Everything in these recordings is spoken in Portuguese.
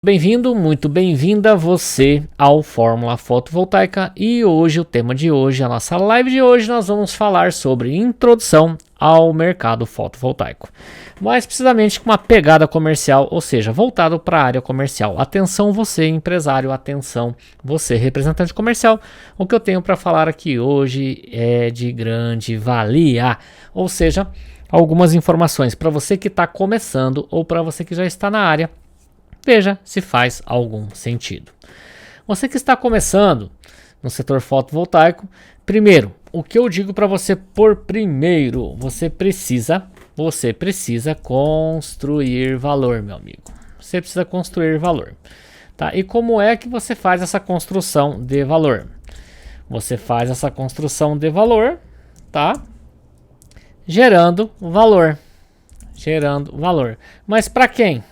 Bem-vindo, muito bem-vinda você ao Fórmula Fotovoltaica e hoje o tema de hoje, a nossa live de hoje, nós vamos falar sobre introdução ao mercado fotovoltaico. Mais precisamente com uma pegada comercial, ou seja, voltado para a área comercial. Atenção você empresário, atenção você representante comercial. O que eu tenho para falar aqui hoje é de grande valia, ou seja, algumas informações para você que está começando ou para você que já está na área. Veja se faz algum sentido. Você que está começando no setor fotovoltaico, primeiro, o que eu digo para você por primeiro, você precisa construir valor, meu amigo. Você precisa construir valor, tá? E como é que você faz essa construção de valor? Você faz essa construção de valor, tá? Gerando valor. Mas para quem?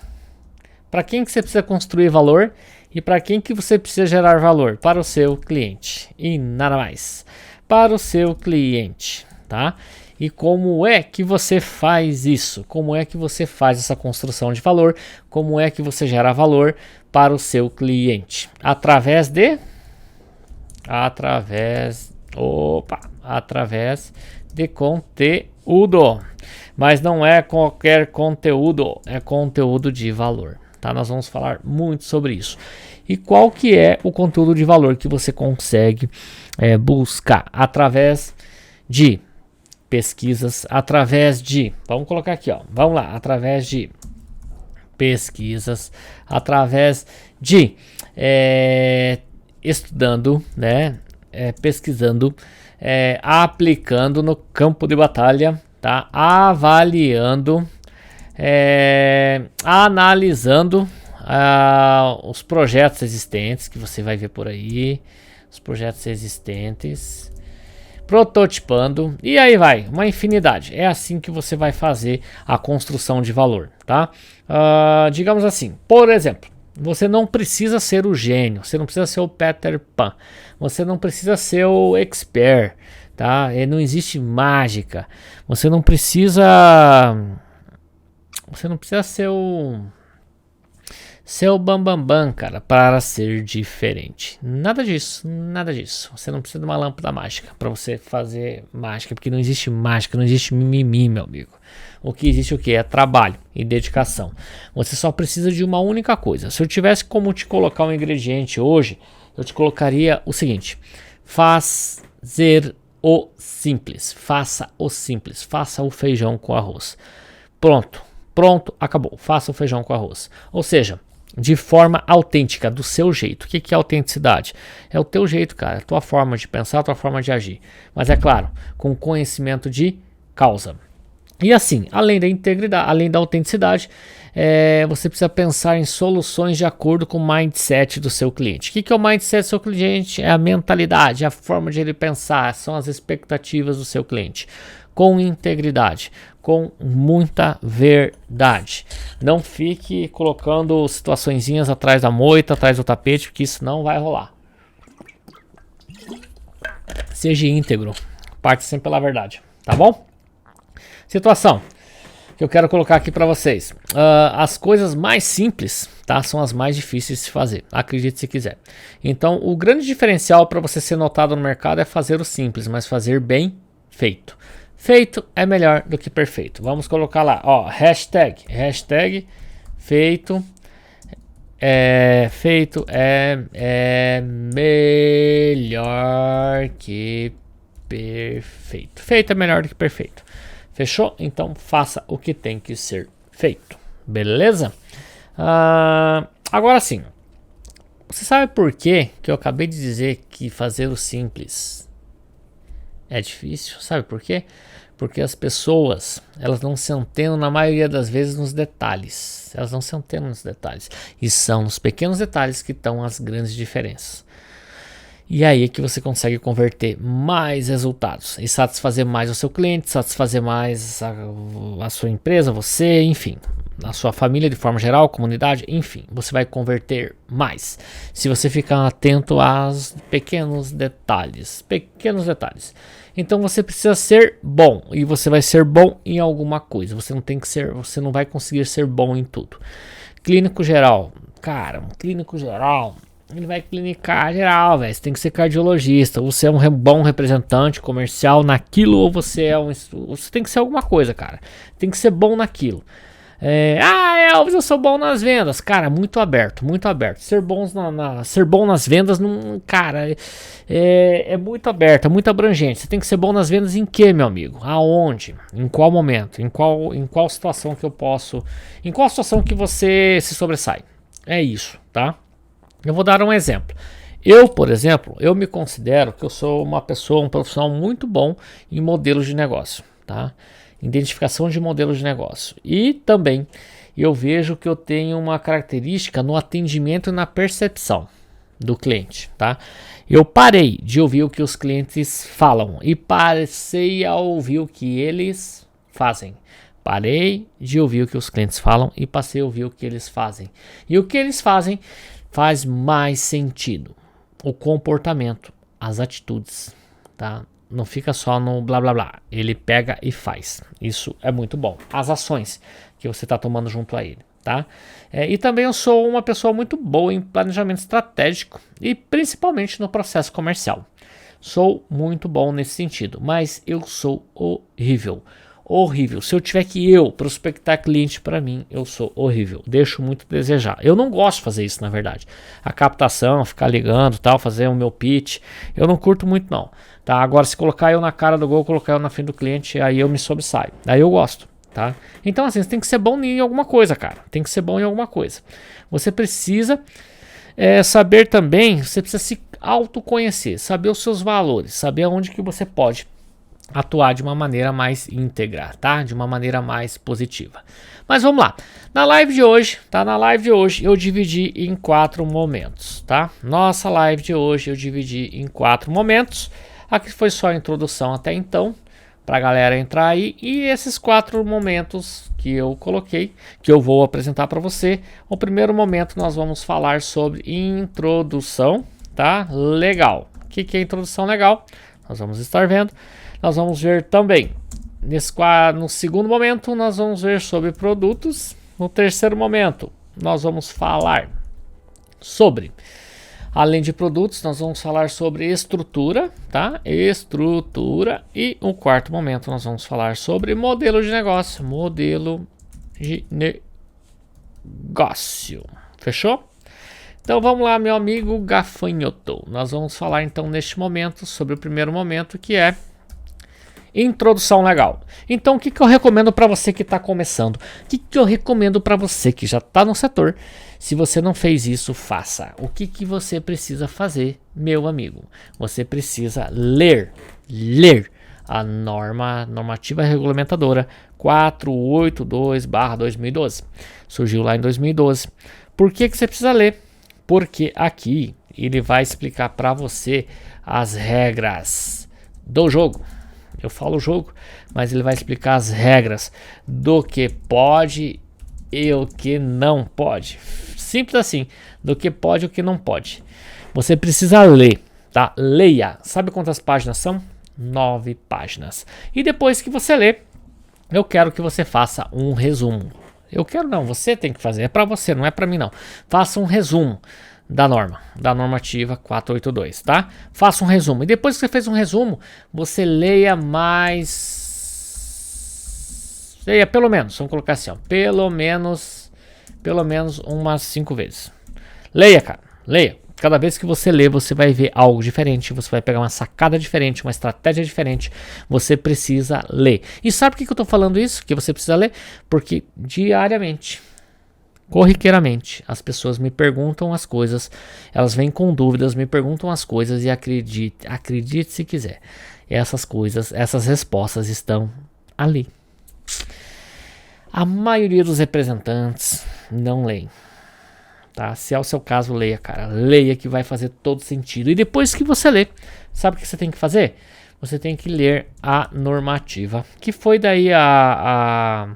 Para quem que você precisa construir valor e para quem que você precisa gerar valor? Para o seu cliente e nada mais. Para o seu cliente, tá? E como é que você faz isso? Como é que você faz essa construção de valor? Como é que você gera valor para o seu cliente? Através de conteúdo. Mas não é qualquer conteúdo, é conteúdo de valor. Tá? Nós vamos falar muito sobre isso. E qual que é o conteúdo de valor que você consegue buscar? Através de pesquisas, vamos colocar aqui, ó, vamos lá, através de pesquisas, através de estudando, né, pesquisando, aplicando no campo de batalha, tá? Avaliando, analisando os projetos existentes que você vai ver por aí, prototipando e aí vai, uma infinidade. É assim que você vai fazer a construção de valor, tá? Digamos assim, por exemplo, você não precisa ser o gênio, você não precisa ser o Peter Pan, você não precisa ser o expert, tá? Não existe mágica, você não precisa ser o bambambam, cara, para ser diferente. Nada disso. Você não precisa de uma lâmpada mágica para você fazer mágica, porque não existe mágica, não existe mimimi, meu amigo. O que existe o que? É trabalho e dedicação. Você só precisa de uma única coisa. Se eu tivesse como te colocar um ingrediente hoje, eu te colocaria o seguinte: fazer o simples. Faça o simples. Faça o feijão com arroz. Pronto, acabou. Faça o feijão com arroz. Ou seja, de forma autêntica, do seu jeito. O que é autenticidade? É o teu jeito, cara. A tua forma de pensar, a tua forma de agir. Mas é claro, com conhecimento de causa. E assim, além da integridade, além da autenticidade, você precisa pensar em soluções de acordo com o mindset do seu cliente. O que é o mindset do seu cliente? É a mentalidade, a forma de ele pensar, são as expectativas do seu cliente. Com integridade, com muita verdade. Não fique colocando situaçõezinhas atrás da moita, atrás do tapete, porque isso não vai rolar. Seja íntegro, parte sempre pela verdade, tá bom? Situação que eu quero colocar aqui para vocês. As coisas mais simples, tá, são as mais difíceis de se fazer, acredite se quiser. Então, o grande diferencial para você ser notado no mercado é fazer o simples, mas fazer bem feito. Feito é melhor do que perfeito. Vamos colocar lá, ó, hashtag feito é melhor que perfeito. Feito é melhor do que perfeito. Fechou? Então faça o que tem que ser feito. Beleza? Agora sim. Você sabe por que eu acabei de dizer que fazer o simples é difícil? Sabe por quê? Porque as pessoas, elas não se antenam na maioria das vezes nos detalhes. Elas não se antenam nos detalhes. E são nos pequenos detalhes que estão as grandes diferenças. E aí é que você consegue converter mais resultados e satisfazer mais o seu cliente, satisfazer mais a sua empresa, você, enfim, a sua família de forma geral, comunidade, enfim, você vai converter mais. Se você ficar atento aos pequenos detalhes. Então você precisa ser bom e você vai ser bom em alguma coisa. Você não vai conseguir ser bom em tudo. Clínico geral, cara, um clínico geral, ele vai clinicar geral, velho. Você tem que ser cardiologista. Ou você é um bom representante comercial naquilo, ou você é você tem que ser alguma coisa, cara. Tem que ser bom naquilo. Elvis, eu sou bom nas vendas. Cara, muito aberto, muito aberto. Ser bom nas vendas, não, cara, é muito aberto, é muito abrangente. Você tem que ser bom nas vendas em quê, meu amigo? Aonde? Em qual momento? Em qual situação que eu posso... Em qual situação que você se sobressai? É isso, tá? Eu vou dar um exemplo. Eu, por exemplo, eu me considero que eu sou uma pessoa, um profissional muito bom em modelos de negócio, tá? Identificação de modelos de negócio. E também eu vejo que eu tenho uma característica no atendimento e na percepção do cliente, tá? Eu parei de ouvir o que os clientes falam e passei a ouvir o que eles fazem. Parei de ouvir o que os clientes falam e passei a ouvir o que eles fazem. E o que eles fazem faz mais sentido. O comportamento, as atitudes, tá? Não fica só no blá blá blá. Ele pega e faz. Isso é muito bom. As ações que você está tomando junto a ele, tá? E também eu sou uma pessoa muito boa em planejamento estratégico e principalmente no processo comercial. Sou muito bom nesse sentido, mas eu sou horrível. Horrível. Se eu tiver que prospectar cliente para mim, eu sou horrível. Deixo muito a desejar. Eu não gosto de fazer isso, na verdade. A captação, ficar ligando, tal, fazer o meu pitch, eu não curto muito não. Tá? Agora, se colocar eu na cara do gol, colocar eu na frente do cliente, aí eu me sobressaio. Aí eu gosto, tá? Então, assim, você tem que ser bom em alguma coisa, cara. Tem que ser bom em alguma coisa. Você precisa saber também, você precisa se autoconhecer, saber os seus valores, saber aonde que você pode atuar de uma maneira mais íntegra, tá? De uma maneira mais positiva. Mas vamos lá. Na live de hoje, tá? Na live de hoje eu dividi em 4 momentos, tá? Nossa live de hoje eu dividi em 4 momentos. Aqui foi só a introdução até então, pra galera entrar aí. E esses 4 momentos que eu coloquei, que eu vou apresentar para você. O primeiro momento nós vamos falar sobre introdução, tá? Legal. O que é introdução legal? Nós vamos estar vendo. Nós vamos ver também, no segundo momento, nós vamos ver sobre produtos. No terceiro momento, nós vamos falar sobre, além de produtos, nós vamos falar sobre estrutura, tá? Estrutura. E no quarto momento, nós vamos falar sobre modelo de negócio. Modelo de negócio. Fechou? Então vamos lá, meu amigo gafanhoto. Nós vamos falar então neste momento sobre o primeiro momento, que é introdução legal. Então o que eu recomendo para você que está começando? O que eu recomendo para você que já está no setor? Se você não fez isso, faça. O que você precisa fazer, meu amigo? Você precisa ler a normativa regulamentadora 482/2012. Surgiu lá em 2012. Por que você precisa ler? Porque aqui ele vai explicar para você as regras do jogo. Eu falo jogo, mas ele vai explicar as regras do que pode e o que não pode. Simples assim, do que pode e o que não pode. Você precisa ler, tá? Leia. Sabe quantas páginas são? 9 páginas. E depois que você lê, eu quero que você faça um resumo. Eu quero não, você tem que fazer. É para você, não é para mim não. Faça um resumo da normativa 482, tá? Faça um resumo. E depois que você fez um resumo, você leia pelo menos, vamos colocar assim, ó, pelo menos umas 5 vezes. Leia, cara, leia. Cada vez que você lê, você vai ver algo diferente, você vai pegar uma sacada diferente, uma estratégia diferente. Você precisa ler. E sabe por que eu tô falando isso? Que você precisa ler? Porque diariamente, corriqueiramente, as pessoas me perguntam as coisas, elas vêm com dúvidas, me perguntam as coisas e acredite se quiser, essas respostas estão ali. A maioria dos representantes não leem, tá? Se é o seu caso, leia, cara, leia que vai fazer todo sentido. E depois que você lê, sabe o que você tem que fazer? Você tem que ler a normativa, que foi daí a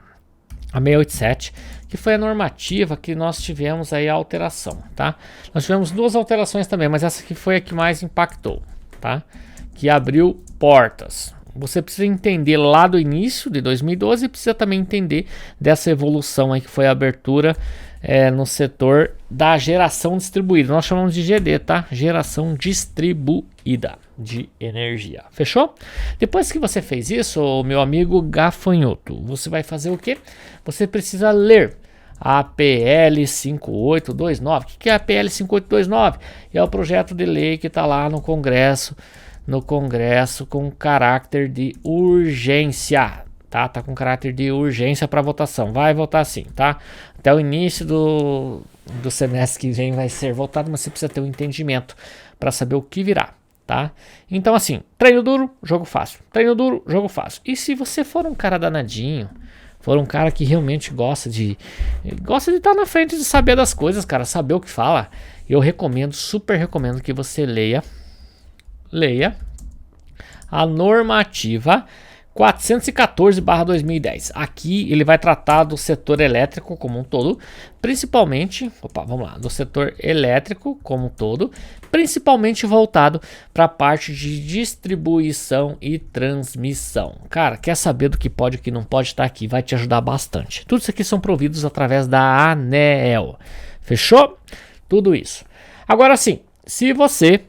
687, que foi a normativa que nós tivemos aí a alteração, tá? Nós tivemos 2 alterações também, mas essa aqui foi a que mais impactou, tá? Que abriu portas. Você precisa entender lá do início de 2012 e precisa também entender dessa evolução aí que foi a abertura no setor da geração distribuída. Nós chamamos de GD, tá? Geração distribuída de energia. Fechou? Depois que você fez isso, meu amigo gafanhoto, você vai fazer o quê? Você precisa ler a PL 5829. O que é a PL 5829? É o projeto de lei que está lá no Congresso com caráter de urgência. Tá com caráter de urgência para votação. Vai votar sim, tá? Até o início do semestre que vem vai ser votado, mas você precisa ter um entendimento para saber o que virá, tá? Então assim, treino duro, jogo fácil. Treino duro, jogo fácil. E se você for um cara danadinho, for um cara que realmente gosta de estar na frente, de saber das coisas, cara, saber o que fala, eu recomendo, super recomendo que você leia a normativa 414/2010. Aqui ele vai tratar do setor elétrico como um todo, principalmente, do setor elétrico como um todo, principalmente voltado para a parte de distribuição e transmissão. Cara, quer saber do que pode e o que não pode, estar aqui, vai te ajudar bastante. Tudo isso aqui são providos através da ANEEL. Fechou? Tudo isso. Agora sim, se você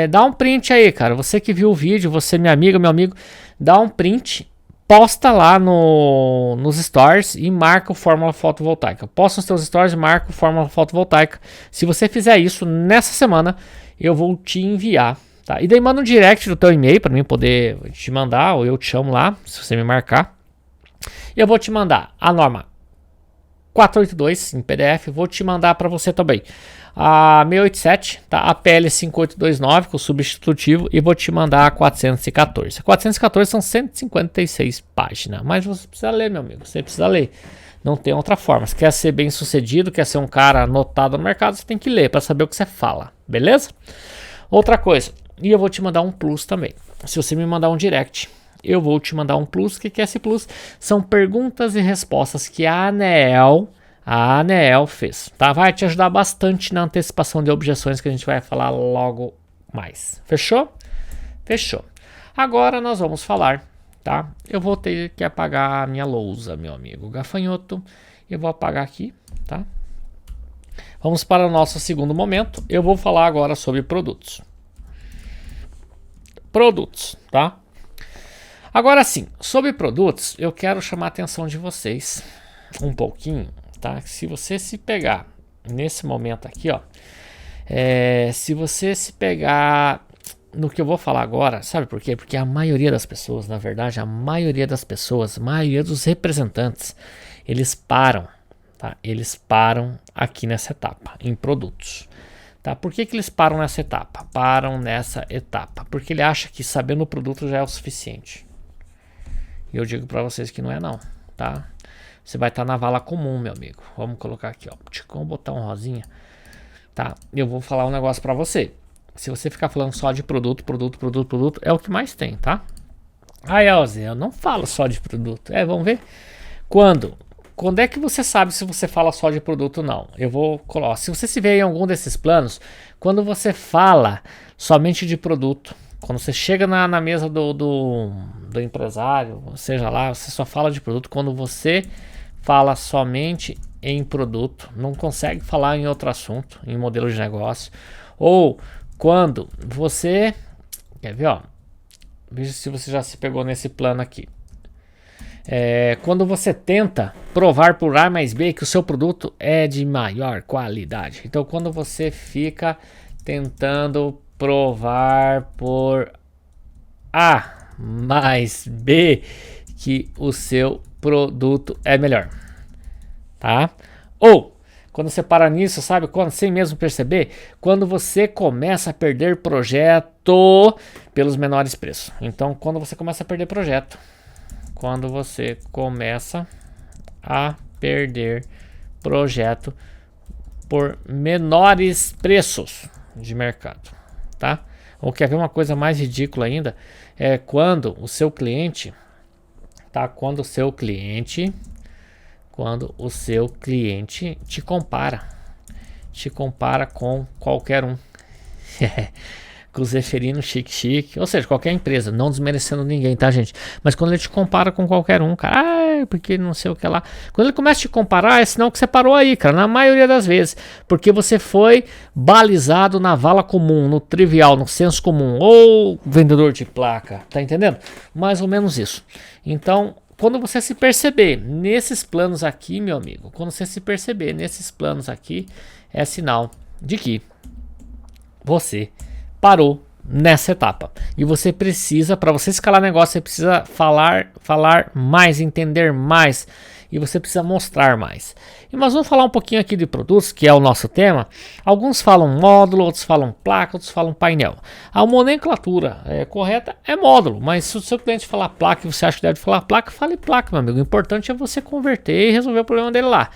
dá um print aí, cara. Você que viu o vídeo, você, minha amiga, meu amigo, dá um print, posta lá nos stories e marca o Fórmula Fotovoltaica. Posta nos seus stories e marca o Fórmula Fotovoltaica. Se você fizer isso nessa semana, eu vou te enviar, tá? E daí manda um direct do teu e-mail para mim poder te mandar, ou eu te chamo lá, se você me marcar. E eu vou te mandar a norma 482 em PDF, vou te mandar para você também a 687, tá? A PL 5829 com o substitutivo, e vou te mandar a 414. 414 são 156 páginas, mas você precisa ler, meu amigo, você precisa ler. Não tem outra forma. Se quer ser bem sucedido, quer ser um cara notado no mercado, você tem que ler para saber o que você fala, beleza? Outra coisa, e eu vou te mandar um plus também. Se você me mandar um direct, eu vou te mandar um plus. O que é esse plus? São perguntas e respostas que a ANEEL fez, tá? Vai te ajudar bastante na antecipação de objeções que a gente vai falar logo mais. Fechou? Fechou. Agora nós vamos falar, tá? Eu vou ter que apagar a minha lousa, meu amigo gafanhoto. Eu vou apagar aqui, tá? Vamos para o nosso segundo momento. Eu vou falar agora sobre produtos. Produtos, tá? Agora sim, sobre produtos, eu quero chamar a atenção de vocês um pouquinho, tá? Se você se pegar nesse momento aqui, ó, se você se pegar no que eu vou falar agora, sabe por quê? Porque a maioria das pessoas, na verdade, a maioria dos representantes, eles param, tá? Eles param aqui nessa etapa, em produtos. Tá? Por que eles param nessa etapa? Param nessa etapa porque ele acha que sabendo o produto já é o suficiente. E eu digo para vocês que não é não, tá? Você vai estar na vala comum, meu amigo. Vamos colocar aqui, ó. Vamos botar um rosinha, tá? Eu vou falar um negócio para você. Se você ficar falando só de produto, é o que mais tem, tá? Ah, Elze, eu não falo só de produto. Vamos ver. Quando é que você sabe se você fala só de produto ou não? Eu vou colocar. Se você se vê em algum desses planos, quando você fala somente de produto, quando você chega na mesa do empresário, seja lá, você só fala de produto. Quando você fala somente em produto, não consegue falar em outro assunto, em modelo de negócio. Ou quando você... Quer ver, ó? Veja se você já se pegou nesse plano aqui. Quando você tenta provar por A mais B que o seu produto é de maior qualidade. Então, quando você fica tentando provar por A mais B que o seu produto é melhor, tá? Ou quando você para nisso, sabe? Sem mesmo perceber, quando você começa a perder projeto pelos menores preços. Então, quando você começa a perder projeto, por menores preços de mercado, tá? Ou quer ver uma coisa mais ridícula ainda? É quando o seu cliente, tá? Quando o seu cliente te compara com qualquer um. Com o Zeferino chique, ou seja, qualquer empresa, não desmerecendo ninguém, tá, gente? Mas quando ele te compara com qualquer um, cara, porque não sei o que lá. Quando ele começa a te comparar, é sinal que você parou aí, cara, na maioria das vezes. Porque você foi balizado na vala comum, no trivial, no senso comum, ou vendedor de placa, tá entendendo? Mais ou menos isso. Então, quando você se perceber nesses planos aqui, meu amigo, quando você se perceber nesses planos aqui, é sinal de que você parou nessa etapa. E você precisa, para você escalar negócio, você precisa falar mais, entender mais, e você precisa mostrar mais. E nós vamos falar um pouquinho aqui de produtos, que é o nosso tema. Alguns falam módulo, outros falam placa, outros falam painel. A nomenclatura correta é módulo, mas se o seu cliente falar placa e você acha que deve falar placa, fale placa, meu amigo. O importante é você converter e resolver o problema dele lá.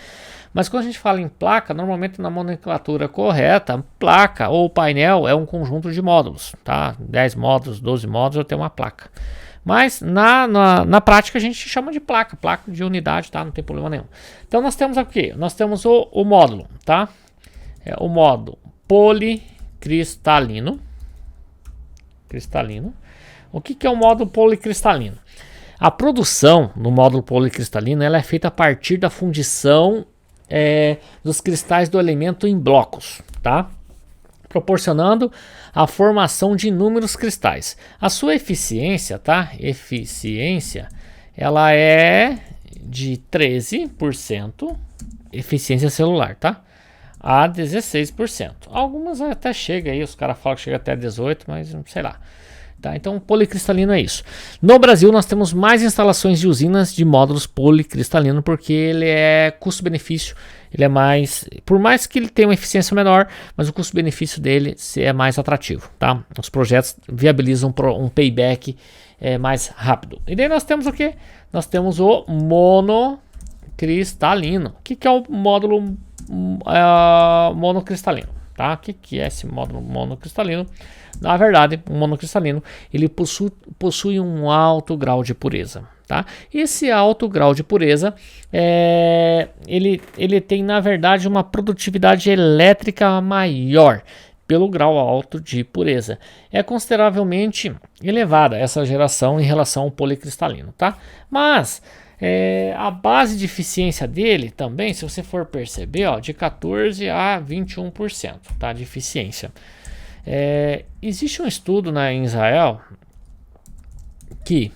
Mas quando a gente fala em placa, normalmente na nomenclatura correta, placa ou painel é um conjunto de módulos, tá? 10 módulos, 12 módulos, eu tenho uma placa. Mas na prática a gente chama de placa de unidade, tá? Não tem problema nenhum. Então nós temos aqui, nós temos o módulo, tá? O módulo policristalino. O que é o módulo policristalino? A produção no módulo policristalino ela é feita a partir da fundição dos cristais do elemento em blocos, tá? Proporcionando a formação de inúmeros cristais. A sua eficiência, tá? Ela é de 13%, eficiência celular, tá? A 16%. Algumas até chega aí, os caras falam que chega até 18%, mas sei lá. Tá, então policristalino é isso. No Brasil nós temos mais instalações de usinas de módulos policristalino porque ele é custo-benefício, ele é mais, por mais que ele tenha uma eficiência menor, mas o custo-benefício dele é mais atrativo, tá? Os projetos viabilizam um payback mais rápido. E daí nós temos o que? Nós temos o monocristalino. O que é o módulo monocristalino? Tá? O que é esse módulo monocristalino? Na verdade, o monocristalino ele possui um alto grau de pureza. Tá? Esse alto grau de pureza ele tem, na verdade, uma produtividade elétrica maior pelo grau alto de pureza. É consideravelmente elevada essa geração em relação ao policristalino. Tá? Mas a base de eficiência dele também, se você for perceber, ó, de 14% a 21%, tá, de eficiência. Existe um estudo em Israel que,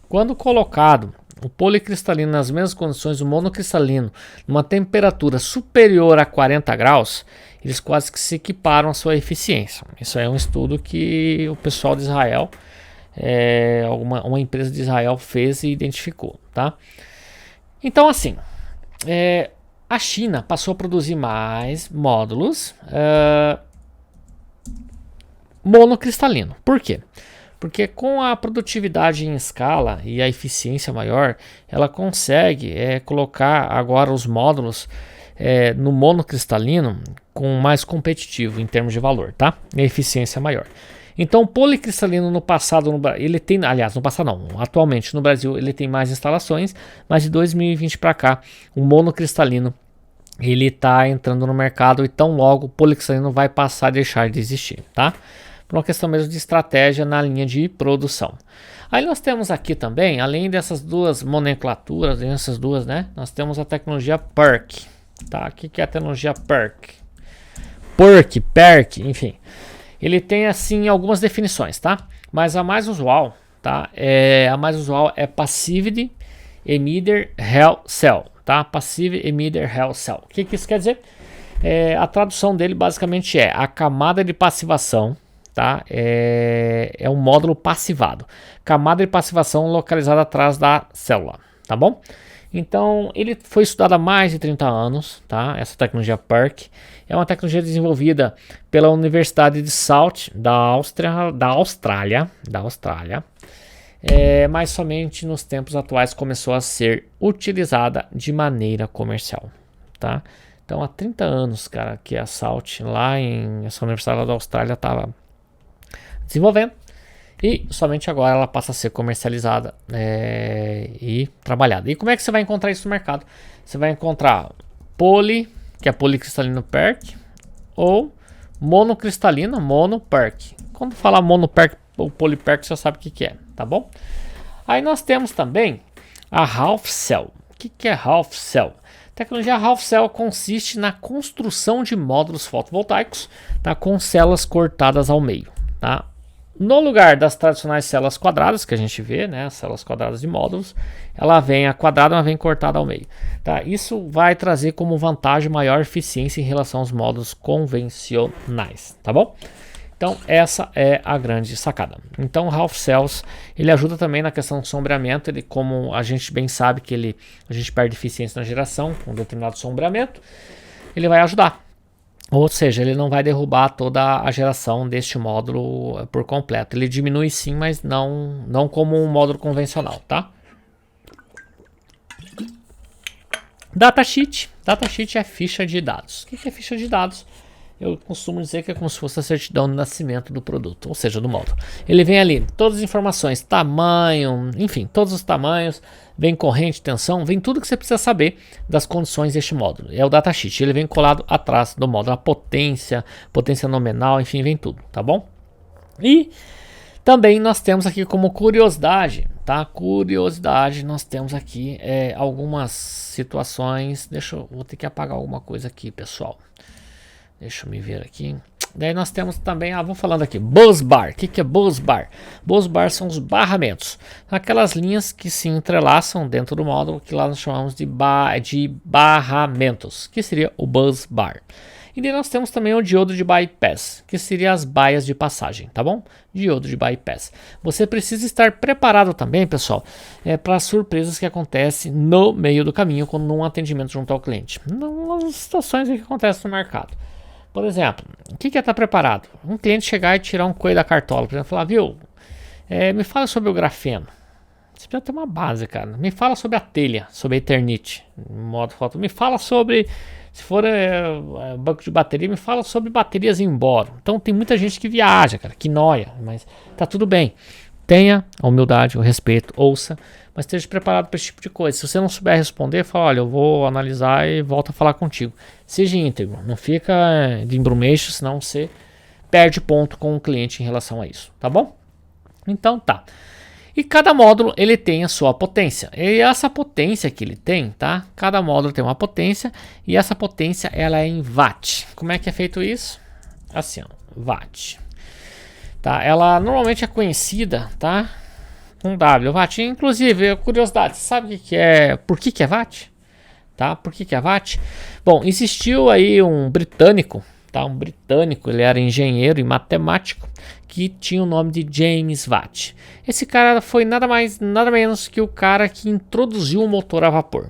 quando colocado o policristalino nas mesmas condições do monocristalino, numa temperatura superior a 40 graus, eles quase que se equiparam a sua eficiência. Isso é um estudo que o pessoal de Israel, uma empresa de Israel fez e identificou, tá? Então, assim, a China passou a produzir mais módulos monocristalino. Por quê? Porque com a produtividade em escala e a eficiência maior, ela consegue colocar agora os módulos no monocristalino com mais competitivo em termos de valor, tá? E a eficiência maior. Então, o policristalino no passado, ele tem, aliás, no passado não, atualmente no Brasil ele tem mais instalações, mas de 2020 para cá, o monocristalino ele está entrando no mercado e tão logo o policristalino vai passar a deixar de existir, tá? Por uma questão mesmo de estratégia na linha de produção. Aí nós temos aqui também, além dessas duas nomenclaturas, essas duas, né? Nós temos a tecnologia PERC, tá? O que é a tecnologia PERC? PERC, enfim. Ele tem assim algumas definições, tá? Mas a mais usual, tá? É Passive Emitter Hell Cell, tá? Passive Emitter Hell Cell. O que isso quer dizer? A tradução dele basicamente é a camada de passivação, tá? É um módulo passivado. Camada de passivação localizada atrás da célula, tá bom? Então, ele foi estudado há mais de 30 anos, tá? Essa tecnologia PERC é uma tecnologia desenvolvida pela Universidade de Salт da Austrália, mas somente nos tempos atuais começou a ser utilizada de maneira comercial, tá? Então, há 30 anos, cara, que a Salт essa Universidade da Austrália estava desenvolvendo e somente agora ela passa a ser comercializada e trabalhada. E como é que você vai encontrar isso no mercado? Você vai encontrar que é policristalino PERC, ou monocristalino, monoPERC. Quando falar monoPERC ou polyPERC, você já sabe o que é, tá bom? Aí nós temos também a Half Cell. O que é Half Cell? A tecnologia Half Cell consiste na construção de módulos fotovoltaicos, tá, com células cortadas ao meio. Tá? No lugar das tradicionais células quadradas que a gente vê, né, células quadradas de módulos, ela vem a quadrada, mas vem cortada ao meio. Tá? Isso vai trazer como vantagem maior eficiência em relação aos módulos convencionais, tá bom? Então essa é a grande sacada. Então o Half Cells, ele ajuda também na questão do sombreamento. Ele, como a gente bem sabe que a gente perde eficiência na geração com determinado sombreamento, ele vai ajudar. Ou seja, ele não vai derrubar toda a geração deste módulo por completo. Ele diminui sim, mas não como um módulo convencional, tá? Datasheet. Datasheet é ficha de dados. O que é ficha de dados? Eu costumo dizer que é como se fosse a certidão de nascimento do produto, ou seja, do módulo. Ele vem ali, todas as informações, tamanho, enfim, todos os tamanhos, vem corrente, tensão, vem tudo que você precisa saber das condições deste módulo. É o datasheet, ele vem colado atrás do módulo, a potência nominal, enfim, vem tudo, tá bom? E também nós temos aqui como curiosidade, tá? Curiosidade, nós temos aqui algumas situações. Vou ter que apagar alguma coisa aqui, pessoal. Deixa eu me ver aqui. Daí nós temos também, vou falando aqui, busbar. O que é busbar? Busbar são os barramentos. Aquelas linhas que se entrelaçam dentro do módulo, que lá nós chamamos de barramentos, que seria o busbar. E daí nós temos também o diodo de bypass, que seria as baias de passagem, tá bom? Diodo de bypass. Você precisa estar preparado também, pessoal, para as surpresas que acontecem no meio do caminho, quando num atendimento junto ao cliente. Nas situações que acontecem no mercado. Por exemplo, o que é estar preparado? Um cliente chegar e tirar um coelho da cartola, por exemplo, falar, viu, me fala sobre o grafeno. Você precisa ter uma base, cara. Me fala sobre a telha, sobre a Eternit, modo foto. Me fala sobre, se for banco de bateria, me fala sobre baterias em boro. Então tem muita gente que viaja, cara, que noia, mas tá tudo bem. Tenha a humildade, o respeito, ouça, mas esteja preparado para esse tipo de coisa. Se você não souber responder, fala, olha, eu vou analisar e volto a falar contigo. Seja íntegro, não fica de embrumeixo, senão você perde ponto com o cliente em relação a isso, tá bom? Então tá. E cada módulo ele tem a sua potência. E essa potência que ele tem, tá? Cada módulo tem uma potência e essa potência ela é em watt. Como é que é feito isso? Assim, ó, watt. Tá? Ela normalmente é conhecida, tá? Com W, watt. Inclusive, curiosidade, sabe o que é? Por que é watt? Tá? Por que é watt? Bom, existiu aí um britânico, tá? Um britânico, ele era engenheiro e matemático, que tinha o nome de James Watt. Esse cara foi nada mais, nada menos que o cara que introduziu o motor a vapor.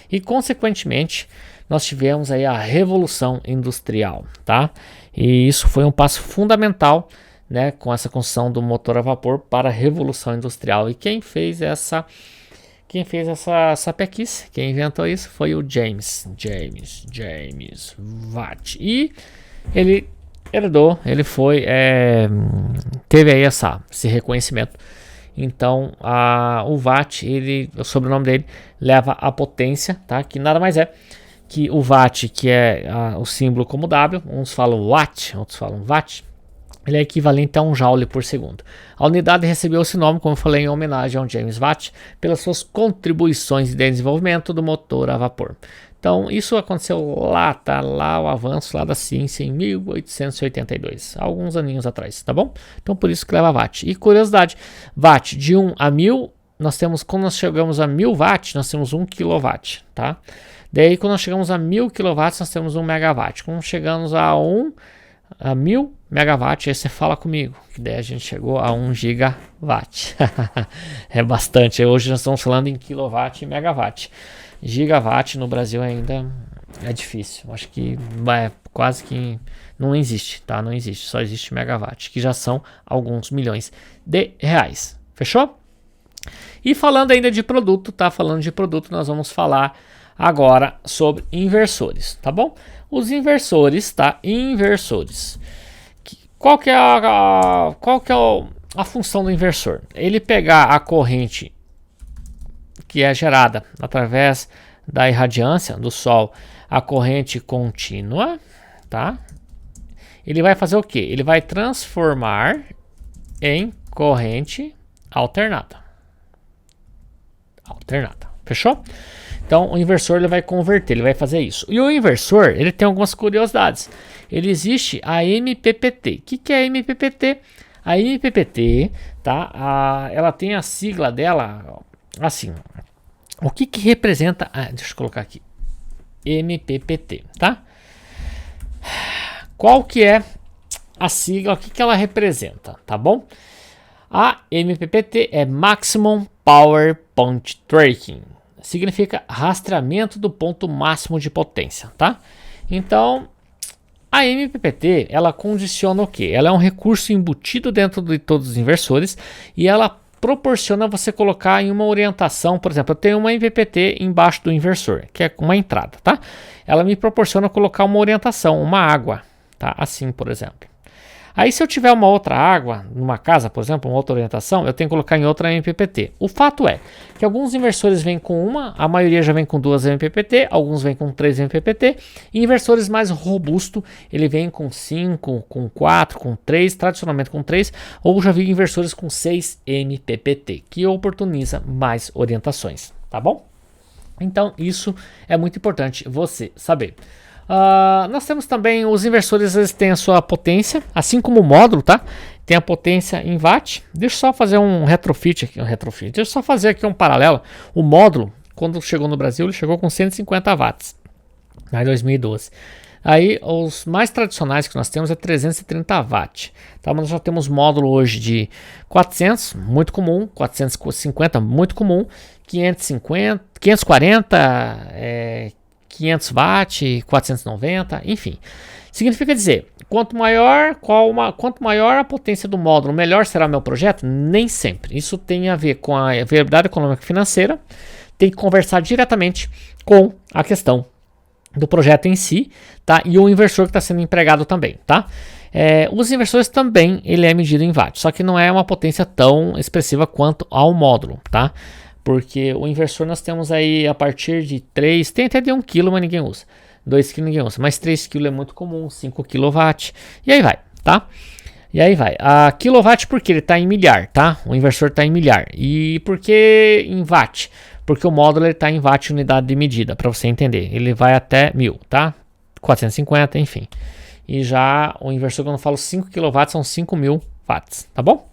E, consequentemente, nós tivemos aí a Revolução Industrial, tá? E isso foi um passo fundamental, né, com essa construção do motor a vapor para a Revolução Industrial. E quem fez essa sapequice, quem inventou isso foi o James Watt. E ele herdou, ele foi, teve aí esse reconhecimento. Então, o Watt, o sobrenome dele leva a potência, tá? Que nada mais é que o Watt, que é o símbolo como W, uns falam Watt, outros falam Watt. Ele é equivalente a 1 joule por segundo. A unidade recebeu esse nome, como eu falei, em homenagem ao James Watt, pelas suas contribuições de desenvolvimento do motor a vapor. Então, isso aconteceu lá, tá? Lá o avanço lá da ciência em 1882, alguns aninhos atrás, tá bom? Então, por isso que leva Watt. E curiosidade, Watt de 1 a 1000, quando nós chegamos a 1000 watts, nós temos 1 kW, tá? Daí, quando nós chegamos a 1000 kW, nós temos 1 megawatt. Quando chegamos a 1000 megawatt, aí você fala comigo, que daí a gente chegou a 1 gigawatt. É bastante, hoje nós estamos falando em kilowatt e megawatt. Gigawatt no Brasil ainda é difícil, acho que quase que não existe, tá? Não existe, só existe megawatt, que já são alguns milhões de reais, fechou? E falando ainda de produto, tá? Falando de produto, nós vamos falar agora sobre inversores, tá bom? Os inversores, tá? Inversores. Qual que é a função do inversor? Ele pegar a corrente que é gerada através da irradiância do Sol, a corrente contínua, tá? Ele vai fazer o quê? Ele vai transformar em corrente alternada. alternada. Fechou? Então o inversor ele vai converter, ele vai fazer isso. E o inversor ele tem algumas curiosidades. Ele existe a MPPT. O que é a MPPT? A MPPT, tá? Ela tem a sigla dela assim. O que representa? Deixa eu colocar aqui. MPPT, tá? Qual que é a sigla? O que ela representa, tá bom? A MPPT é Maximum Power Point Tracking. Significa rastreamento do ponto máximo de potência, tá? Então, a MPPT, ela condiciona o quê? Ela é um recurso embutido dentro de todos os inversores e ela proporciona você colocar em uma orientação, por exemplo, eu tenho uma MPPT embaixo do inversor, que é uma entrada, tá? Ela me proporciona colocar uma orientação, uma água, tá? Assim, por exemplo. Aí se eu tiver uma outra água, numa casa, por exemplo, uma outra orientação, eu tenho que colocar em outra MPPT. O fato é que alguns inversores vêm com uma, a maioria já vem com 2 MPPT, alguns vêm com 3 MPPT, e inversores mais robustos, ele vem com 5, com 4, com 3, tradicionalmente com 3, ou já vi inversores com 6 MPPT, que oportuniza mais orientações, tá bom? Então isso é muito importante você saber. Nós temos também os inversores, eles têm a sua potência, assim como o módulo, tá? Tem a potência em watt. Deixa eu só fazer um retrofit aqui, Deixa eu só fazer aqui um paralelo. O módulo, quando chegou no Brasil, ele chegou com 150 watts, em 2012. Aí, os mais tradicionais que nós temos é 330 watts, tá? Mas nós já temos módulo hoje de 400, muito comum, 450, muito comum, 550, 540, 500 watts, 490, enfim. Significa dizer, quanto maior a potência do módulo, melhor será meu projeto? Nem sempre. Isso tem a ver com a viabilidade econômica e financeira, tem que conversar diretamente com a questão do projeto em si, tá? E o inversor que está sendo empregado também, tá? Os inversores também, ele é medido em watts, só que não é uma potência tão expressiva quanto ao módulo, tá? Porque o inversor nós temos aí a partir de 3, tem até de 1 kg, mas ninguém usa. 2 kg ninguém usa, mas 3 kg é muito comum, 5 kW, e aí vai, tá? E aí vai. A quilowatt porque ele está em milhar, tá? O inversor está em milhar. E por que em watt? Porque o módulo está em watt unidade de medida, para você entender. Ele vai até 1000, tá? 450, enfim. E já o inversor, quando eu falo 5 kW, são 5.000 watts, tá bom?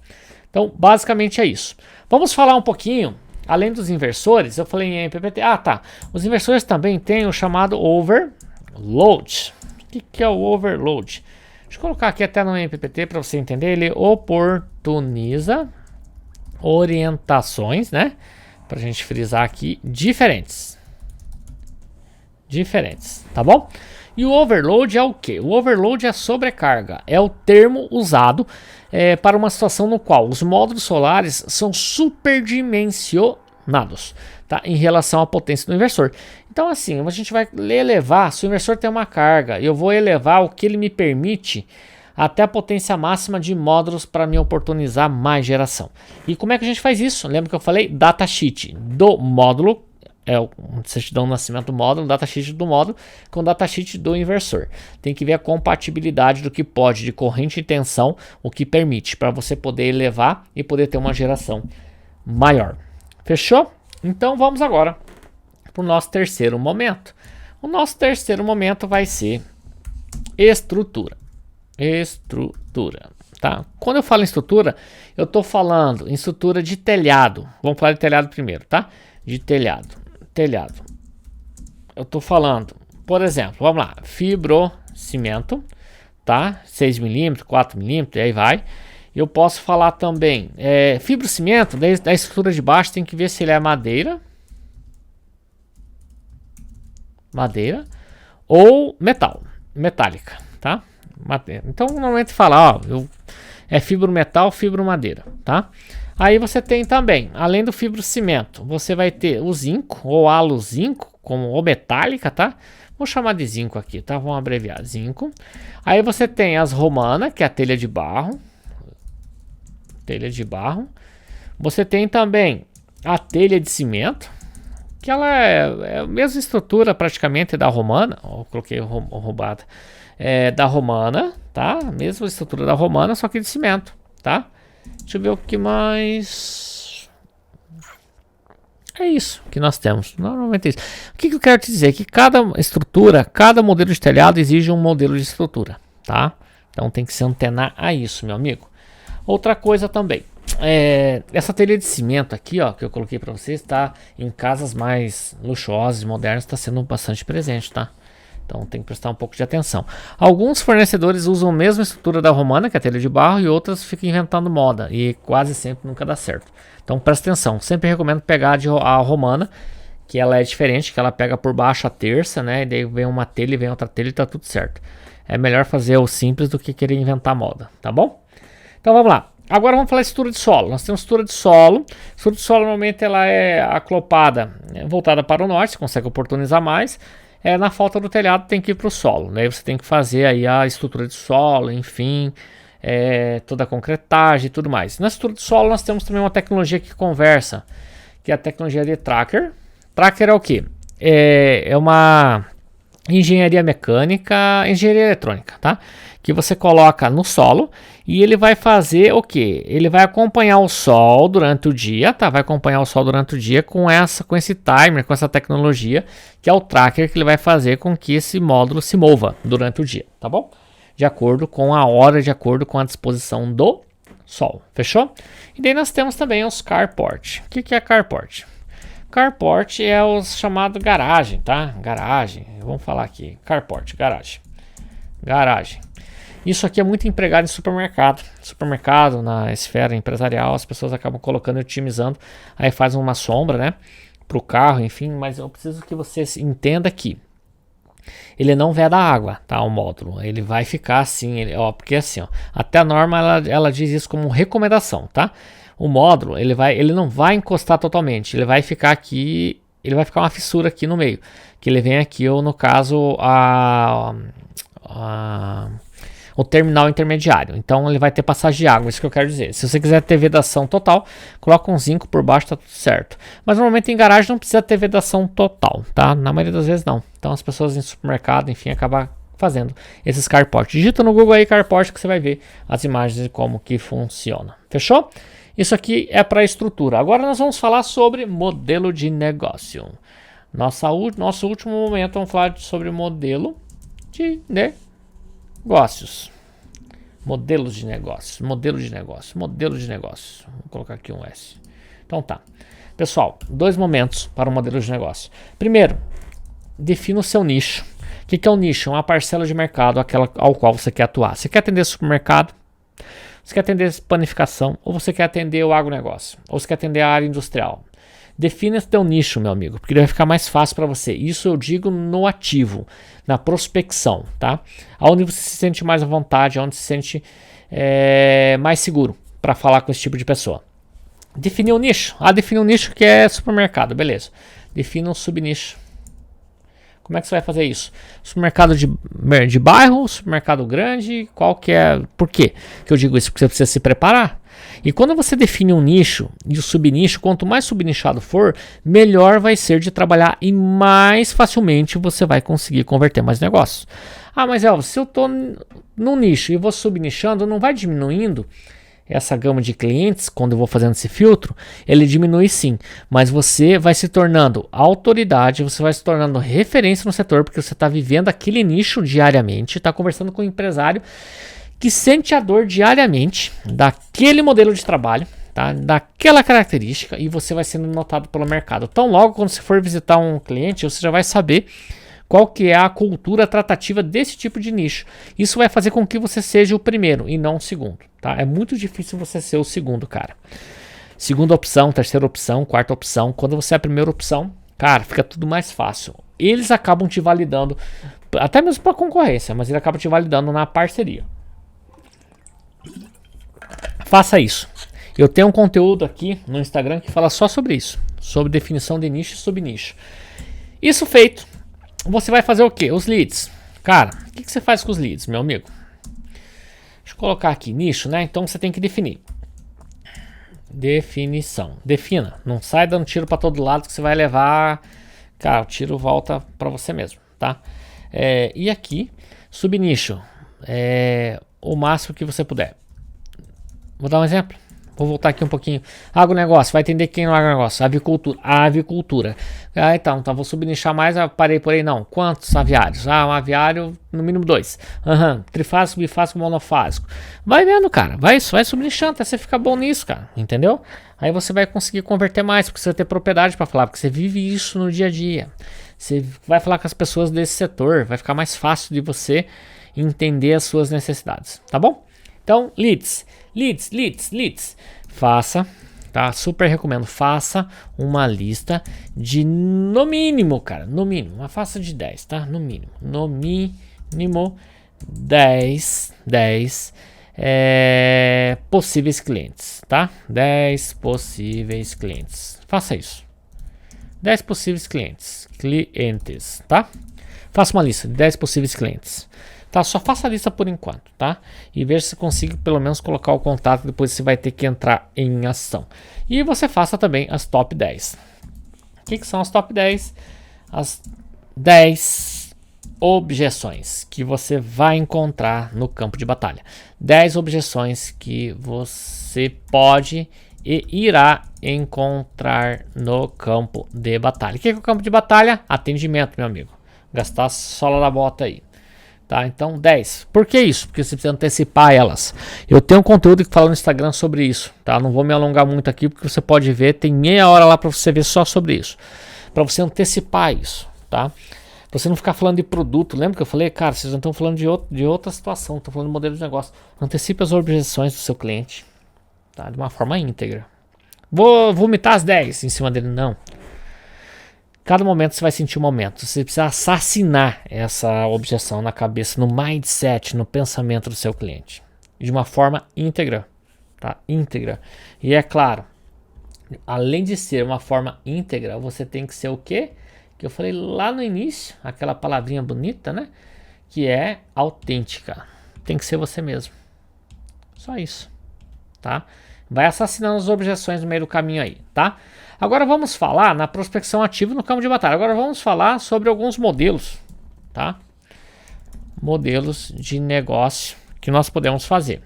Então, basicamente é isso. Vamos falar um pouquinho. Além dos inversores, eu falei em MPPT. Tá. Os inversores também têm o chamado overload. O que é o overload? Deixa eu colocar aqui até no MPPT para você entender. Ele oportuniza orientações, né? Para a gente frisar aqui, diferentes, tá bom? E o overload é o que? O overload é a sobrecarga. É o termo usado para uma situação no qual os módulos solares são superdimensionados, tá? Em relação à potência do inversor. Então assim, a gente vai elevar, se o inversor tem uma carga, eu vou elevar o que ele me permite até a potência máxima de módulos para me oportunizar mais geração. E como é que a gente faz isso? Lembra que eu falei? Datasheet do módulo, certidão de nascimento do módulo, datasheet do módulo com datasheet do inversor. Tem que ver a compatibilidade do que pode de corrente e tensão, o que permite para você poder elevar e poder ter uma geração maior. Fechou? Então vamos agora para o nosso terceiro momento. O nosso terceiro momento vai ser estrutura. Tá? Quando eu falo em estrutura, eu estou falando em estrutura de telhado. Vamos falar de telhado primeiro, tá? De telhado. Eu estou falando, por exemplo, vamos lá, fibrocimento, tá? 6 mm, 4 mm, e aí vai. Eu posso falar também, fibrocimento, da estrutura de baixo tem que ver se ele é madeira ou metálica, tá? Então, normalmente fala, é fibrometal, fibromadeira, tá? Aí você tem também, além do fibrocimento, você vai ter o zinco ou halo-zinco, ou metálica, tá? Vou chamar de zinco aqui, tá? Vamos abreviar, zinco. Aí você tem as romanas, que é a telha de barro. Você tem também a telha de cimento, que ela é a mesma estrutura praticamente da romana. Eu coloquei roubada. Da romana, tá? Mesma estrutura da romana, só que de cimento, tá? Deixa eu ver o que mais. É isso que nós temos. Normalmente é isso. O que eu quero te dizer? Que cada estrutura, cada modelo de telhado exige um modelo de estrutura, tá? Então tem que se antenar a isso, meu amigo. Outra coisa também. Essa telha de cimento aqui, ó, que eu coloquei para vocês, tá? Em casas mais luxuosas, modernas, está sendo bastante presente, tá? Então tem que prestar um pouco de atenção. Alguns fornecedores usam a mesma estrutura da romana, que é a telha de barro, e outras ficam inventando moda e quase sempre nunca dá certo. Então presta atenção, sempre recomendo pegar a romana, que ela é diferente, que ela pega por baixo a terça, né? E daí vem uma telha e vem outra telha e tá tudo certo. É melhor fazer o simples do que querer inventar moda, tá bom? Então vamos lá. Agora vamos falar de estrutura de solo. Nós temos estrutura de solo. A estrutura de solo normalmente ela é aclopada, voltada para o norte, você consegue oportunizar mais. Na falta do telhado tem que ir para o solo. Daí você tem que fazer aí a estrutura de solo, enfim, toda a concretagem e tudo mais. Na estrutura de solo nós temos também uma tecnologia que conversa, que é a tecnologia de tracker. Tracker é o quê? É uma engenharia mecânica, engenharia eletrônica, tá? Que você coloca no solo e ele vai fazer o quê? Ele vai acompanhar o sol durante o dia, tá? Vai acompanhar o sol durante o dia com esse timer, com essa tecnologia, que é o tracker que ele vai fazer com que esse módulo se mova durante o dia, tá bom? De acordo com a hora, de acordo com a disposição do sol, fechou? E daí nós temos também os carport. O que é carport? Carport é o chamado garagem, tá? Garagem, vamos falar aqui, carport, garagem. Isso aqui é muito empregado em supermercado. Supermercado, na esfera empresarial, as pessoas acabam colocando e otimizando. Aí faz uma sombra, né? Para o carro, enfim. Mas eu preciso que você entenda que ele não veda água, tá? O módulo. Ele vai ficar assim, porque assim, ó, até a norma ela diz isso como recomendação, tá? O módulo, ele não vai encostar totalmente. Ele vai ficar aqui, ele vai ficar uma fissura aqui no meio. Que ele vem aqui, ou no caso, o terminal intermediário. Então ele vai ter passagem de água, isso que eu quero dizer. Se você quiser ter vedação total, coloca um zinco por baixo, tá tudo certo. Mas normalmente em garagem não precisa ter vedação total, tá? Na maioria das vezes não. Então as pessoas em supermercado, enfim, acabam fazendo esses carport. Digita no Google aí carport que você vai ver as imagens de como que funciona. Fechou? Isso aqui é para estrutura. Agora nós vamos falar sobre modelo de negócio. Nosso último momento vamos falar sobre modelo de negócios. Modelos de negócio. Modelo de negócio. Vou colocar aqui um S. Então tá. Pessoal, 2 momentos para o modelo de negócio. Primeiro, defina o seu nicho. O que é um nicho? Uma parcela de mercado ao qual você quer atuar. Você quer atender supermercado? Você quer atender panificação? Ou você quer atender o agronegócio? Ou você quer atender a área industrial? Defina esse teu nicho, meu amigo, porque ele vai ficar mais fácil para você. Isso eu digo no ativo, na prospecção, tá? Onde você se sente mais à vontade, onde se sente mais seguro para falar com esse tipo de pessoa. Definir um nicho. Definir um nicho que é supermercado, beleza. Defina um subnicho. Como é que você vai fazer isso? Supermercado de bairro, supermercado grande, qual que é... Por quê que eu digo isso? Porque você precisa se preparar. E quando você define um nicho e o subnicho, quanto mais subnichado for, melhor vai ser de trabalhar e mais facilmente você vai conseguir converter mais negócios. Mas Elvis, se eu estou num nicho e vou subnichando, não vai diminuindo essa gama de clientes, quando eu vou fazendo esse filtro, ele diminui sim, mas você vai se tornando autoridade, você vai se tornando referência no setor, porque você está vivendo aquele nicho diariamente, está conversando com um empresário que sente a dor diariamente daquele modelo de trabalho, tá? Daquela característica, e você vai sendo notado pelo mercado. Então logo quando você for visitar um cliente, você já vai saber qual que é a cultura tratativa desse tipo de nicho. Isso vai fazer com que você seja o primeiro e não o segundo, tá? É muito difícil você ser o segundo, cara. Segunda opção, terceira opção, quarta opção. Quando você é a primeira opção, cara, fica tudo mais fácil. Eles acabam te validando, até mesmo para concorrência, mas ele acaba te validando na parceria. Faça isso. Eu tenho um conteúdo aqui no Instagram que fala só sobre isso, sobre definição de nicho e subnicho. Isso feito, você vai fazer o quê? Os leads. Cara, o que você faz com os leads, meu amigo? Deixa eu colocar aqui, nicho, né? Então você tem que definir. Definição. Defina. Não sai dando tiro para todo lado que você vai levar. Cara, o tiro volta para você mesmo, tá? E aqui, subnicho. O máximo que você puder. Vou dar um exemplo. Vou voltar aqui um pouquinho. Agronegócio, vai entender quem é o agronegócio? Avicultura. Avicultura. Então vou subnichar mais, parei por aí, não. Quantos aviários? Um aviário, no mínimo 2. Trifásico, bifásico, monofásico. Vai vendo, cara. Vai subnichando até você ficar bom nisso, cara. Entendeu? Aí você vai conseguir converter mais, porque você vai ter propriedade para falar, porque você vive isso no dia a dia. Você vai falar com as pessoas desse setor, vai ficar mais fácil de você entender as suas necessidades, tá bom? Então, leads. Faça, tá? Super recomendo. Faça uma lista de, no mínimo, cara, no mínimo, uma faça de 10, tá? No mínimo 10 possíveis clientes, tá? 10 possíveis clientes. Faça isso. 10 possíveis clientes, tá? Faça uma lista de 10 possíveis clientes. Tá, só faça a lista por enquanto, tá? E veja se consiga pelo menos colocar o contato, depois você vai ter que entrar em ação. E você faça também as top 10. O que são as top 10? As 10 objeções que você vai encontrar no campo de batalha. 10 objeções que você pode e irá encontrar no campo de batalha. O que é o campo de batalha? Atendimento, meu amigo. Gastar a sola da bota aí. Tá, então 10. Por que isso? Porque você precisa antecipar elas. Eu tenho um conteúdo que fala no Instagram sobre isso, tá? Não vou me alongar muito aqui, porque você pode ver, tem meia hora lá para você ver só sobre isso. Para você antecipar isso, tá? Pra você não ficar falando de produto. Lembra que eu falei, cara, vocês não estão falando de outra situação, estão falando de modelo de negócio. Antecipe as objeções do seu cliente, tá? De uma forma íntegra. Vou vomitar as 10 em cima dele, não. Cada momento você vai sentir um momento. Você precisa assassinar essa objeção na cabeça, no mindset, no pensamento do seu cliente. De uma forma íntegra. Tá? Íntegra. E é claro, além de ser uma forma íntegra, você tem que ser o quê? Que eu falei lá no início, aquela palavrinha bonita, né? Que é autêntica. Tem que ser você mesmo. Só isso. Tá? Vai assassinando as objeções no meio do caminho aí, tá? Agora vamos falar na prospecção ativa no campo de batalha. Agora vamos falar sobre alguns modelos, tá? Modelos de negócio que nós podemos fazer,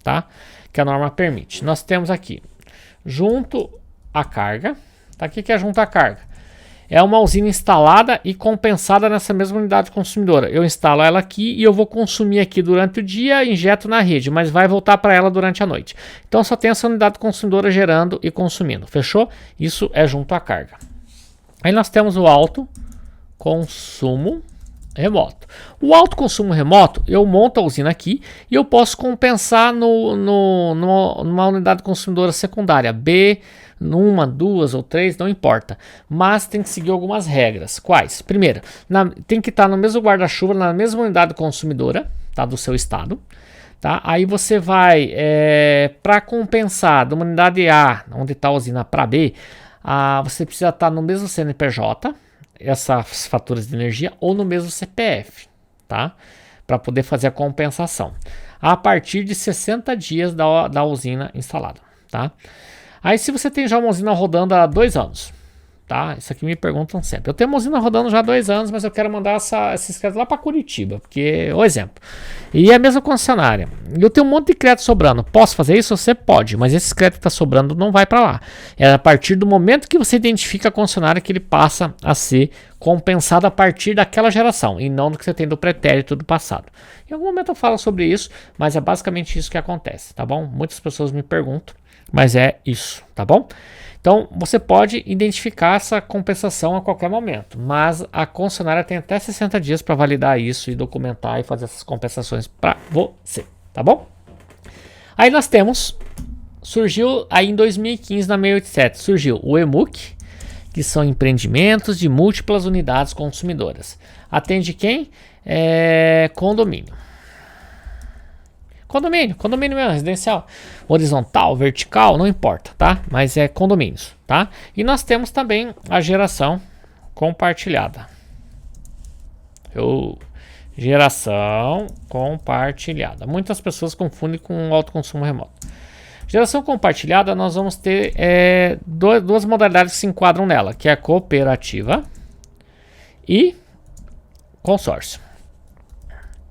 tá? Que a norma permite. Nós temos aqui, junto à carga, tá? O que é junto à carga? É uma usina instalada e compensada nessa mesma unidade consumidora. Eu instalo ela aqui e eu vou consumir aqui durante o dia, injeto na rede, mas vai voltar para ela durante a noite. Então só tem essa unidade consumidora gerando e consumindo. Fechou? Isso é junto à carga. Aí nós temos o alto consumo remoto. O alto consumo remoto, eu monto a usina aqui e eu posso compensar numa unidade consumidora secundária, B, numa, duas ou três, não importa. Mas tem que seguir algumas regras. Quais? Primeiro, tem que estar no mesmo guarda-chuva, na mesma unidade consumidora, tá, do seu estado. Tá? Aí você vai, para compensar de uma unidade A, onde está a usina, para B, você precisa estar no mesmo CNPJ, essas faturas de energia, ou no mesmo CPF, tá? Para poder fazer a compensação. A partir de 60 dias da usina instalada, tá? Aí se você tem já uma usina rodando há 2 anos, tá? Isso aqui me perguntam sempre. Eu tenho uma usina rodando já há 2 anos, mas eu quero mandar esses créditos lá para Curitiba, porque, o exemplo. E é a mesma concessionária. Eu tenho um monte de crédito sobrando. Posso fazer isso? Você pode, mas esse crédito que está sobrando não vai para lá. É a partir do momento que você identifica a concessionária que ele passa a ser compensado a partir daquela geração, e não do que você tem do pretérito do passado. Em algum momento eu falo sobre isso, mas é basicamente isso que acontece, tá bom? Muitas pessoas me perguntam, mas é isso, tá bom? Então, você pode identificar essa compensação a qualquer momento, mas a concessionária tem até 60 dias para validar isso e documentar e fazer essas compensações para você, tá bom? Aí nós temos, surgiu aí em 2015 na 687, surgiu o EMUC, que são empreendimentos de múltiplas unidades consumidoras. Atende quem? Condomínio. Condomínio mesmo, residencial, horizontal, vertical, não importa, tá? Mas é condomínios, tá? E nós temos também a geração compartilhada. Geração compartilhada. Muitas pessoas confundem com alto consumo remoto. Geração compartilhada, nós vamos ter duas modalidades que se enquadram nela, que é a cooperativa e consórcio.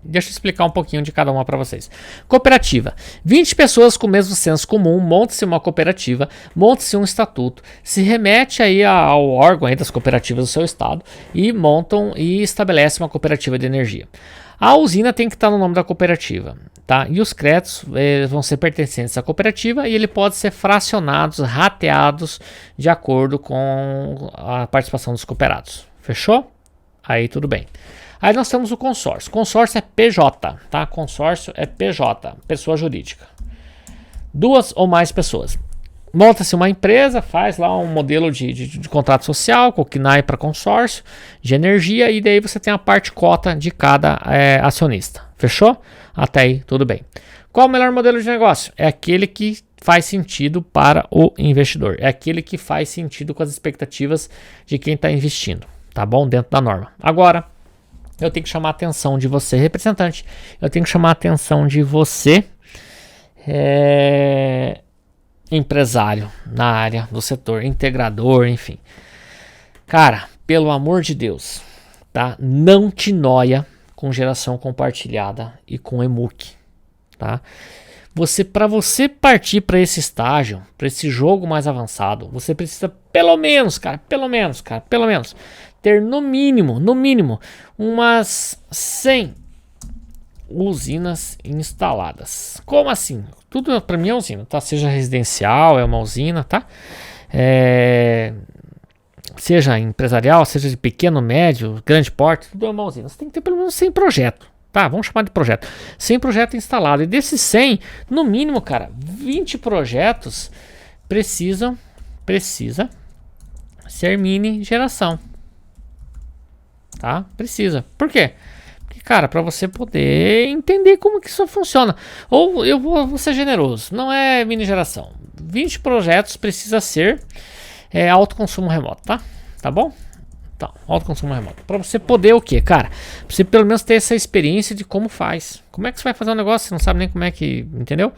Deixa eu explicar um pouquinho de cada uma para vocês. Cooperativa. 20 pessoas com o mesmo senso comum, monta-se uma cooperativa, monta-se um estatuto, se remete aí ao órgão aí das cooperativas do seu estado e montam e estabelece uma cooperativa de energia. A usina tem que estar no nome da cooperativa, tá? E os créditos vão ser pertencentes à cooperativa e ele pode ser fracionados, rateados de acordo com a participação dos cooperados. Fechou? Aí tudo bem. Aí nós temos o consórcio. Consórcio é PJ, tá? Consórcio é PJ, pessoa jurídica. 2 ou mais pessoas. Monta-se uma empresa, faz lá um modelo de contrato social, com o KNAI para consórcio, de energia, e daí você tem a parte cota de cada acionista. Fechou? Até aí, tudo bem. Qual o melhor modelo de negócio? É aquele que faz sentido para o investidor. É aquele que faz sentido com as expectativas de quem está investindo. Tá bom? Dentro da norma. Agora, eu tenho que chamar a atenção de você, representante. Eu tenho que chamar a atenção de você, empresário na área do setor, integrador, enfim. Cara, pelo amor de Deus, tá? Não te noia com geração compartilhada e com EMUC, tá? Para você partir para esse estágio, para esse jogo mais avançado, você precisa pelo menos ter no mínimo umas 100 usinas instaladas. Como assim? Tudo para mim é usina, tá? Seja residencial, é uma usina, tá? Seja empresarial, seja de pequeno, médio, grande porte, tudo é uma usina. Você tem que ter pelo menos 100 projetos, tá? Vamos chamar de projeto. 100 projetos instalados. E desses 100, no mínimo, cara, 20 projetos precisa ser mini geração. Tá? Precisa. Por quê? Porque, cara, para você poder entender como que isso funciona. Ou eu vou ser generoso, não é mini geração. 20 projetos precisa ser autoconsumo remoto, tá? Tá bom? Então, autoconsumo remoto. Para você poder o quê, cara? Pra você pelo menos ter essa experiência de como faz. Como é que você vai fazer um negócio? Você não sabe nem como é que... Entendeu?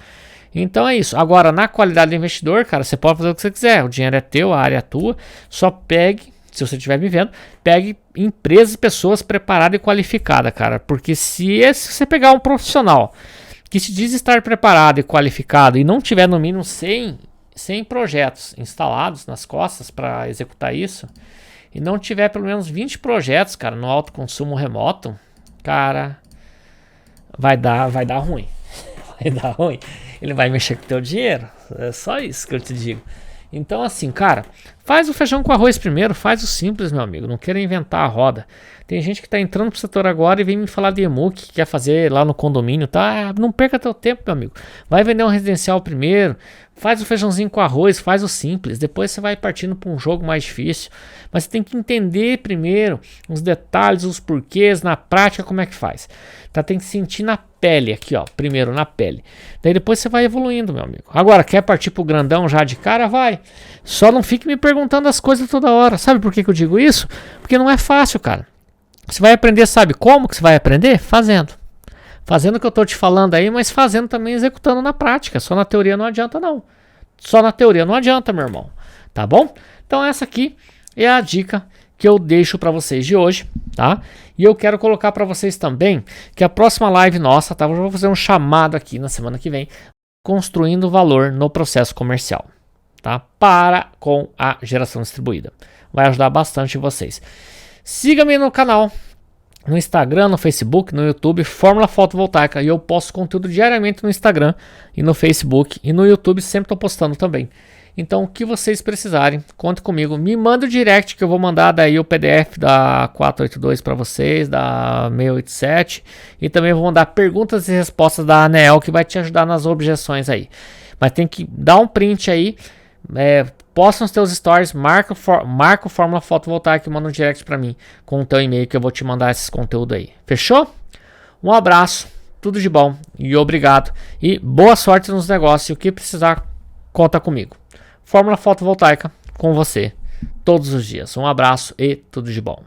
Então é isso. Agora, na qualidade do investidor, cara, você pode fazer o que você quiser. O dinheiro é teu, a área é tua. Só pegue, se você estiver me vendo, pegue empresas, pessoas preparadas e qualificadas, cara. Porque se você pegar um profissional que se diz estar preparado e qualificado e não tiver no mínimo 100 projetos instalados nas costas para executar isso, e não tiver pelo menos 20 projetos, cara, no autoconsumo remoto, cara, vai dar ruim. Vai dar ruim. Ele vai mexer com o teu dinheiro. É só isso que eu te digo. Então, assim, cara, faz o feijão com arroz primeiro, faz o simples, meu amigo. Não queira inventar a roda. Tem gente que tá entrando pro setor agora e vem me falar de EMUC, que quer fazer lá no condomínio, tá? Não perca teu tempo, meu amigo. Vai vender um residencial primeiro, faz o feijãozinho com arroz, faz o simples. Depois você vai partindo para um jogo mais difícil. Mas você tem que entender primeiro os detalhes, os porquês, na prática, como é que faz. Tá? Tem que sentir na pele aqui, ó. Primeiro na pele. Daí depois você vai evoluindo, meu amigo. Agora, quer partir pro grandão já de cara? Vai. Só não fique me perguntando as coisas toda hora. Sabe por que eu digo isso? Porque não é fácil, cara. Você vai aprender, sabe como que você vai aprender? Fazendo. Fazendo o que eu tô te falando aí, mas fazendo também, executando na prática. Só na teoria não adianta, não. Só na teoria não adianta, meu irmão. Tá bom? Então essa aqui é a dica que eu deixo para vocês de hoje, tá? E eu quero colocar para vocês também que a próxima live nossa, tá? Eu vou fazer um chamado aqui na semana que vem, construindo valor no processo comercial, tá? Com a geração distribuída. Vai ajudar bastante vocês. Siga-me no canal, no Instagram, no Facebook, no YouTube, Fórmula Fotovoltaica. E eu posto conteúdo diariamente no Instagram e no Facebook. E no YouTube sempre estou postando também. Então, o que vocês precisarem, conte comigo. Me manda o direct que eu vou mandar daí o PDF da 482 para vocês, da 687. E também vou mandar perguntas e respostas da ANEEL que vai te ajudar nas objeções aí. Mas tem que dar um print aí. Posta nos teus stories, marca o Fórmula Fotovoltaica e manda um direct para mim com o teu e-mail que eu vou te mandar esses conteúdos aí. Fechou? Um abraço, tudo de bom e obrigado. E boa sorte nos negócios. O que precisar, conta comigo. Fórmula Fotovoltaica com você todos os dias. Um abraço e tudo de bom.